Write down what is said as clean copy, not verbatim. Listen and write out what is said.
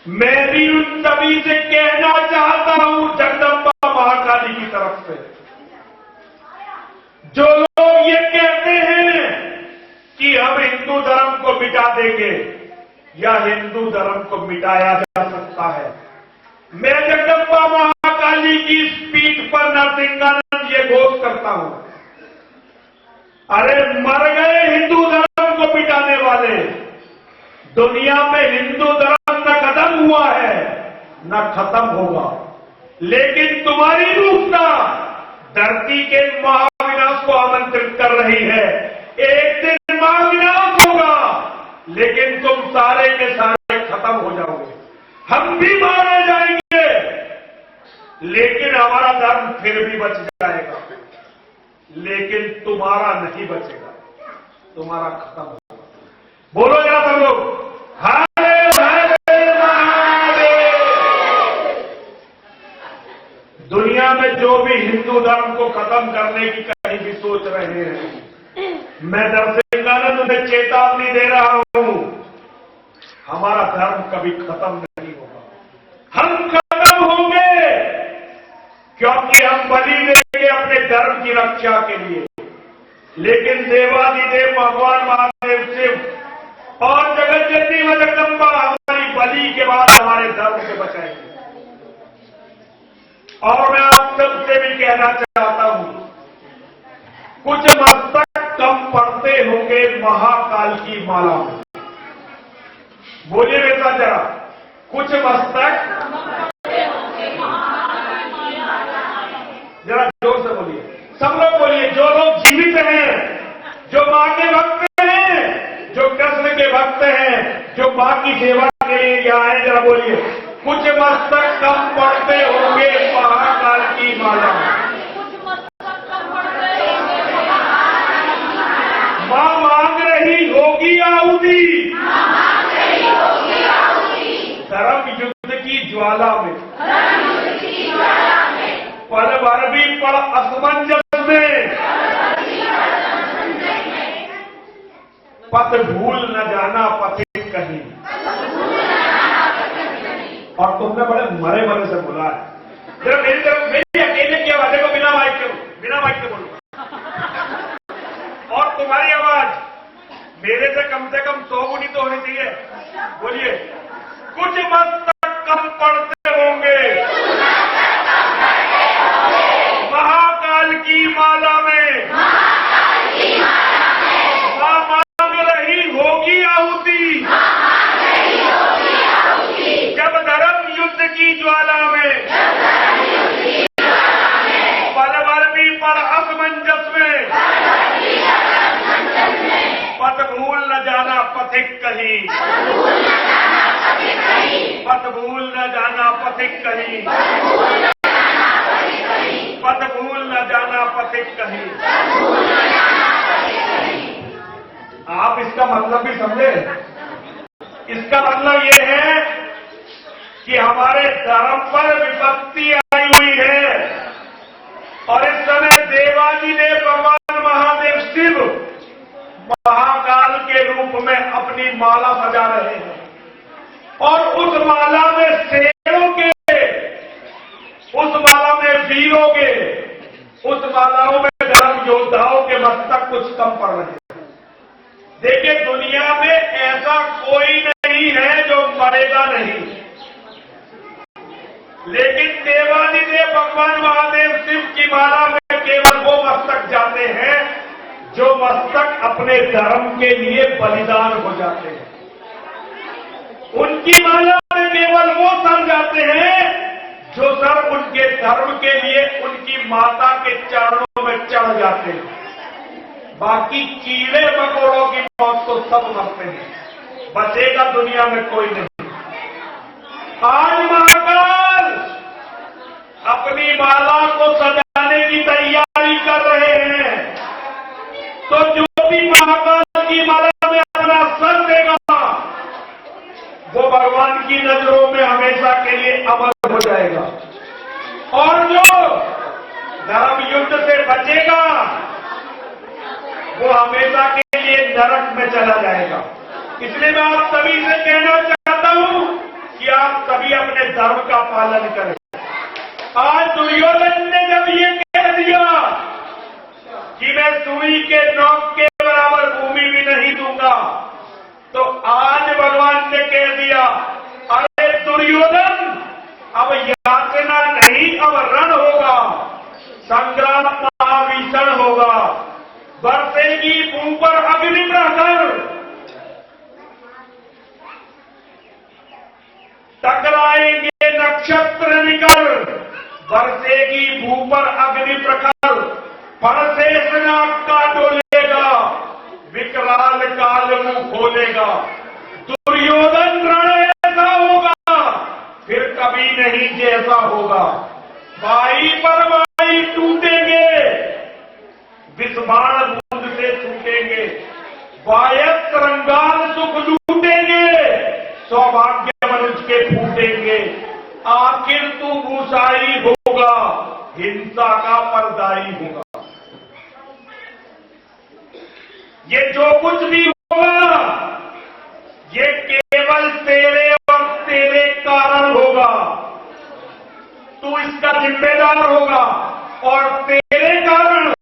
मैं भी उन सभी से कहना चाहता हूं जगदम्बा महाकाली की तरफ से, जो लोग ये कहते हैं कि हम हिंदू धर्म को मिटा देंगे या हिंदू धर्म को मिटाया जा सकता है, मैं जगदम्बा महाकाली की इस पीठ पर नरसिंहानंद ये घोष करता हूं, अरे मर गए हिंदू धर्म को मिटाने वाले। दुनिया में हिंदू धर्म न खत्म हुआ है न खत्म होगा, लेकिन तुम्हारी रूपता धरती के महाविनाश को आमंत्रित कर रही है। एक दिन महाविनाश होगा, लेकिन तुम सारे के सारे खत्म हो जाओगे, हम भी मारे जाएंगे, लेकिन हमारा धर्म फिर भी बच जाएगा, लेकिन तुम्हारा नहीं बचेगा, तुम्हारा खत्म होगा। बोलो जरा सब लोग, हरे हरे महादेव। दुनिया में जो भी हिंदू धर्म को खत्म करने की कहीं भी सोच रहे हैं, मैं नरसिंहानंद उन्हें चेतावनी दे रहा हूं, हमारा धर्म कभी खत्म नहीं होगा। हम खत्म होंगे क्योंकि हम बलि देंगे अपने धर्म की रक्षा के लिए, लेकिन देवादिदेव भगवान महादेव शिव और जगत जननी व जगदम्बा हमारी बलि के बाद हमारे धर्म को बचाएंगे। और मैं आप सबसे भी कहना चाहता हूं, कुछ मस्तक कम पड़ते होंगे महाकाल की माला में। बोलिए बेटा जरा, कुछ मस्तक जरा जोर से बोलिए, सब लोग बोलिए, जो लोग जीवित हैं, जो मां के भक्त हैं, जो कृष्ण के भक्त हैं, जो मां की सेवा के लिए यहाँ आए, जरा बोलिए, कुछ मस्तक कम पड़ते होंगे महाकाल की माला में। मां मांग रही होगी आहुति धर्म युद्ध की ज्वाला में, पल भर भी पड़ असमंजस में, पथ भूल न जाना पथिक कहीं। और तुमने बड़े मरे मरे से बोला है, जरा मेरी तरफ, मेरी अकेले की आवाज को बिना माइक के बोलो, और तुम्हारी आवाज मेरे से कम 100 गुनी तो होनी चाहिए। बोलिए, कुछ मस्तक कम पड़ते होंगे महाकाल की माला में, मां मांग रही होगी आहुति जब धर्म युद्ध की ज्वाला में, पल भर भी पर असमंजस में, पथ भूल न जाना पथिक कहीं, पथ भूल न जाना पथिक कहीं, पथ भूल न जाना पथिक कहीं। आप इसका मतलब भी समझे? इसका मतलब ये है कि हमारे धर्म पर विपत्ति आई हुई है, और इस समय देवादिदेव भगवान महादेव शिव महाकाल के रूप में अपनी माला सजा रहे हैं, और उस माला में शेरों के, उस माला में वीरों के, उस मालाओं में धर्म योद्धाओं के मस्तक कुछ कम पड़ रहे हैं। देखिए, दुनिया में ऐसा कोई नहीं है जो मरेगा नहीं, लेकिन देवादिदेव भगवान महादेव शिव की माला में केवल वो मस्तक जाते हैं जो मस्तक अपने धर्म के लिए बलिदान हो जाते हैं। उनकी माला में केवल वो सर जाते हैं जो सर उनके धर्म के लिए उनकी माता के चरणों में चढ़ जाते हैं। बाकी कीड़े मकोड़ों की मौत तो सब मरते हैं, बचेगा दुनिया में कोई नहीं। आज महाकाल अपनी माला को सजाने की तैयारी कर रहे हैं, तो जो भी महाकाल की माला में अपना सर देगा वो भगवान की नजरों में हमेशा के लिए अमर हो जाएगा, और जो धर्म युद्ध से बचेगा वो हमेशा के लिए नरक में चला जाएगा। इसलिए मैं आप सभी से कहना चाहता हूं कि आप धर्म का पालन करें। आज दुर्योधन ने जब ये कह दिया कि मैं सुई के नोक के बराबर भूमि भी नहीं दूंगा, तो आज भगवान ने कह दिया, अरे दुर्योधन, अब यातना नहीं, अब रण होगा, संग्राम महाभीषण होगा, बरसेगी मुंह पर अग्नि प्रहर, टकराएंगे नक्षत्र निकल, बरसेगी भू पर अग्नि प्रखर, परशेष नाग का डोलेगा, विकराल काल मुंह खोलेगा। दुर्योधन रण ऐसा होगा फिर कभी नहीं जैसा होगा। भाई पर भाई टूटेंगे, विस्माण बूंद से छूटेंगे, वायस रंगाल सुख लूटेंगे, सौभाग्य मनुष्य के फूटेंगे। आखिर तू भूसाई होगा, हिंसा का परदाई होगा। ये जो कुछ भी होगा ये केवल तेरे और तेरे कारण होगा। तू इसका जिम्मेदार होगा और तेरे